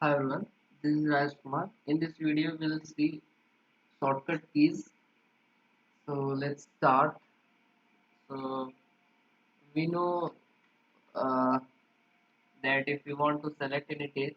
Hi everyone, this is Raj Kumar. In this video, we'll see shortcut keys. So let's start. So we know uh, that if we want to select any text,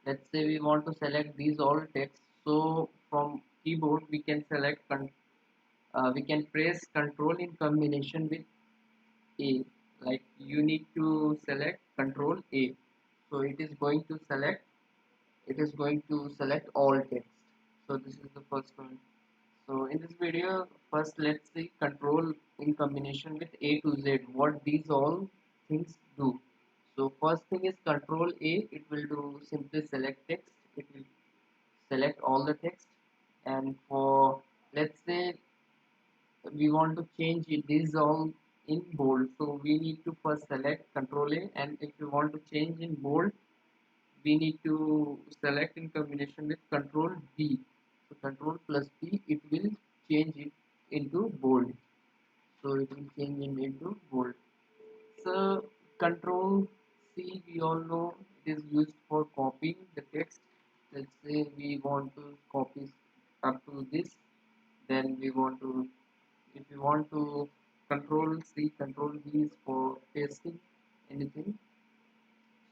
let's say we want to select these all text. So from keyboard, we can we can press Control in combination with A. Like you need to select Control A. So it is going to select all text. So this is the first one. So in this video, first let's see control in combination with A to Z, what these all things do. So first thing is control A, it will do simply select text, it will select all the text. And for, let's say we want to change it, these all in bold, so we need to first select control A, and if you want to change in bold, we need to select in combination with control B. So control plus B, it will change it into bold. So it will change it into bold. So control C, we all know it is used for copying the text. Let's say we want to copy up to this, then we want to, if you want to control C, control V is for pasting anything.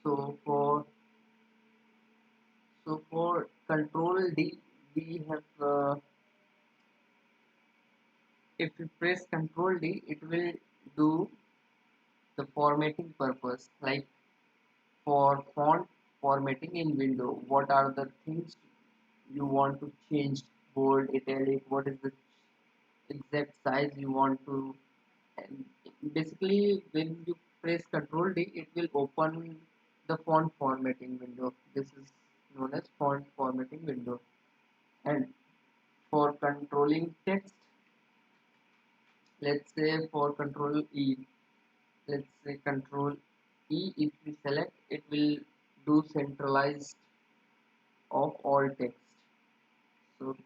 So for control D, we have if you press control D, it will do the formatting purpose, like for font formatting in window. What are the things you want to change? Bold, italic, what is the exact size you want to, and basically when you press control D, it will open the font formatting window. This is known as font formatting window. And for controlling text, let's say for control E, let's say control E, if we select, it will do centralized of all text. So,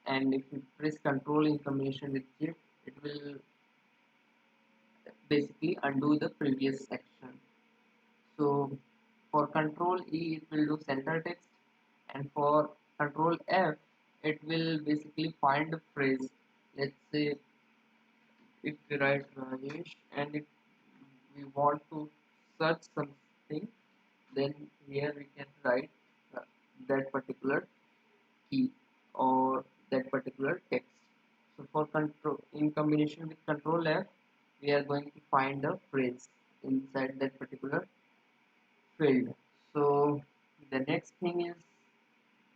and if you press control in combination with shift, it will basically undo the previous section. So for control E, it will do center text, and for control F, it will basically find a phrase. Let's say if we write Rajesh, and if we want to search something, then here we can write uh, that particular key or that particular text. So for control in combination with control F, we are going to find a phrase inside that particular field. So the next thing is,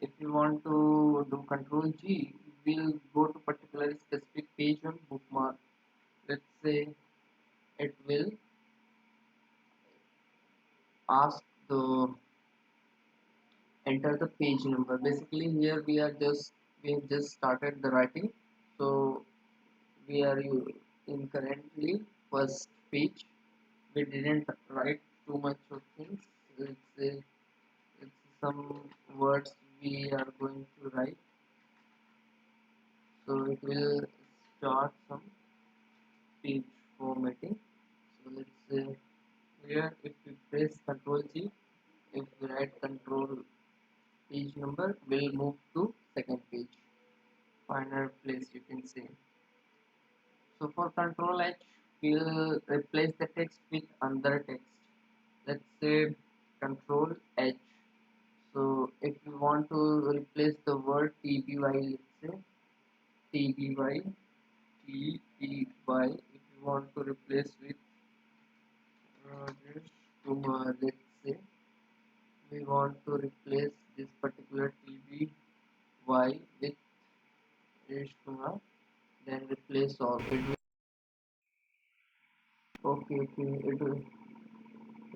if you want to do control G, we'll go to particular specific page on bookmark. Let's say it will ask the enter the page number. Basically here we have just started the writing, so we are in currently first page. We didn't write too much of things. Let's say it's some words we are going to write, so it will start some page formatting. So let's say here, if we press control G, if we write control page number, will move to second page, final place, you can say. So for control H, we'll replace the text with another text. Let's say control H. So if you want to replace the word TBY, let's say TBY, TBY, if you want to replace with Rajesh Kumar, let's say we want to replace this particular TBY with Rajesh Kumar, then replace all. It will, okay, it will,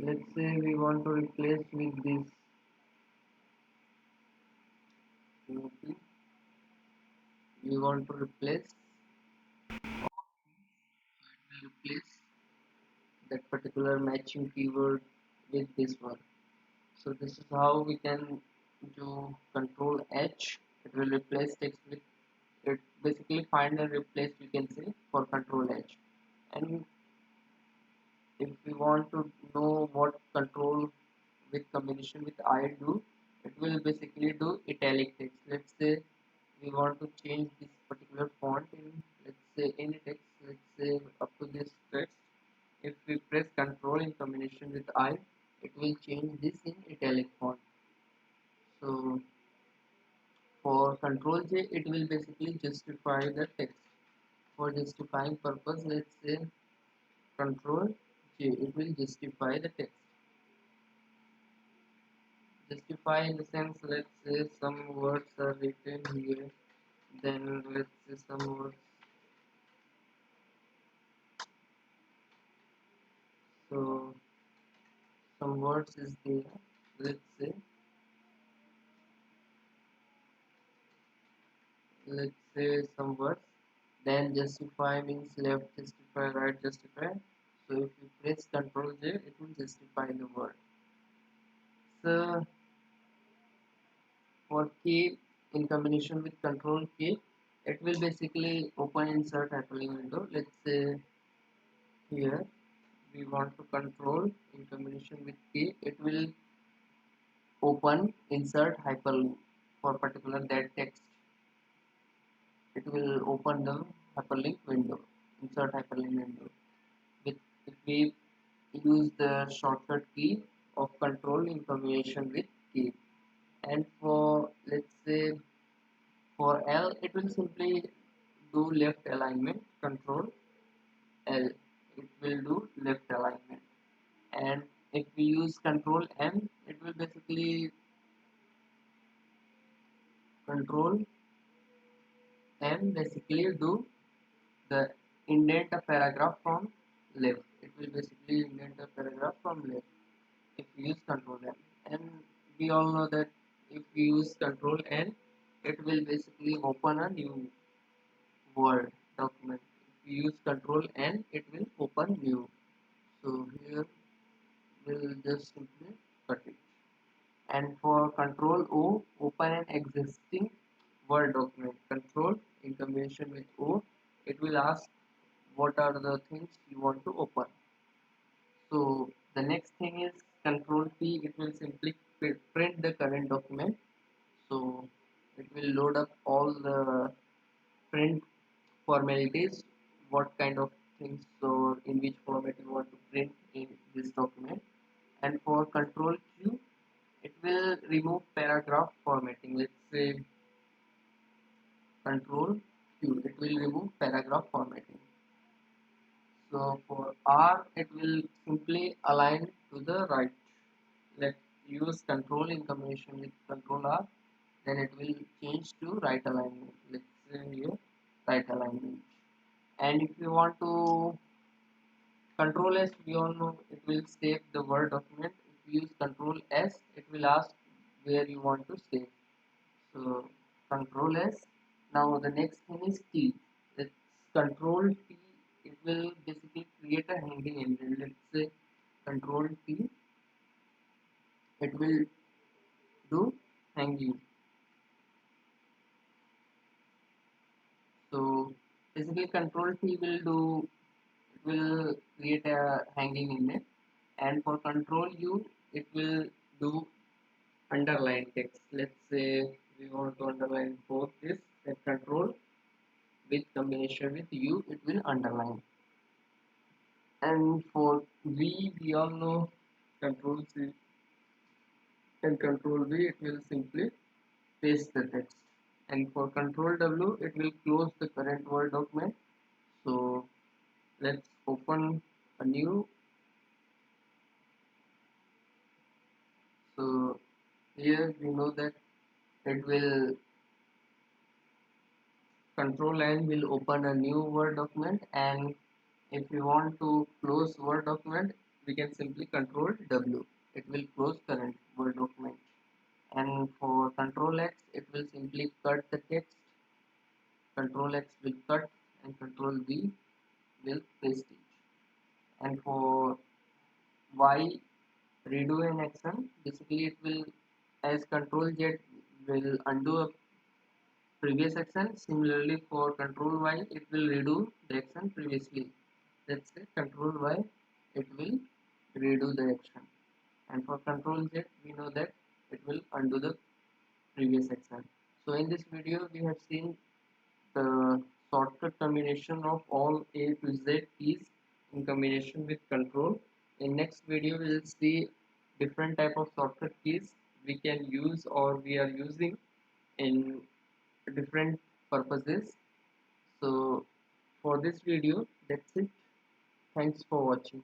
let's say we want to replace with this, okay, we want to replace that particular matching keyword with this one. So this is how we can do control H. It will replace text with, it basically find and replace, we can say, for control H. And if we want to know what control with combination with I do, it will basically do italic text. Let's say we want to change this particular font in, let's say, any text, let's say up to this text. If we press Control in combination with I, it will change this in italic font. So for Control J, it will basically justify the text. For justifying purpose, let's say Control J, it will justify the text. Justify in the sense, let's say some words are written here, then let's say some words, so some words is there, let's say some words, then justify means left justify, right justify. So if you press Control J, it will justify the word. So for K, in combination with Control K, it will basically open insert hyperlink window. Let's say here we want to control in combination with K, it will open insert hyperlink for particular that text. It will open the hyperlink window, insert hyperlink window. With if we use the shortcut key of control in combination with K. And for, let's say, for L, it will simply do left alignment, Control L. It will do left alignment. And if we use Control M, it will basically Control M basically do the indent a paragraph from left. It will basically indent a paragraph from left if we use Control M. And we all know that if we use Control N, it will basically open a new Word document. If we use Control N, it will open new. So here we'll just simply cut it. And for Control O, open an existing Word document. Control in combination with O, it will ask what are the things you want to open. So the next thing is Control P, it will simply print the current document. So it will load up all the print formalities, what kind of things or in which format you want to print in this document. And for Control Q, it will remove paragraph formatting. Let's say Control Q, it will remove paragraph formatting. So for R, it will simply align to the right. Let's use Control in combination with Control R, then it will change to right alignment. Let's say here right alignment. And if you want to Control S, we all know it will save the Word document. If you use Control S, it will ask where you want to save. So Control S. Now the next thing is T. It's Control T. It will basically create a hanging engine. Let's say Control T. It will do hanging. So basically Control T will do, it will create a hanging image, and for Control U it will do underline text. Let's say we want to underline both this, and Control with combination with U it will underline. And for V, we all know Control C and Control V, it will simply paste the text. And for Control W, it will close the current Word document. So let's open a new. So here we know that it will Control N will open a new Word document, and if we want to close Word document, we can simply Control W. It will close current Word document. And for Control X, it will simply cut the text. Control X will cut, and Control V will paste it. And for Y, redo an action, basically it will, as Control Z will undo a previous action, similarly for Control Y, it will redo the action previously. Let's say Control Y, it will redo the action. And for Control Z, we know that it will undo the previous action. So in this video we have seen the shortcut combination of all A to Z keys in combination with control. In next video we will see different type of shortcut keys we can use or we are using in different purposes. So for this video that's it. Thanks for watching.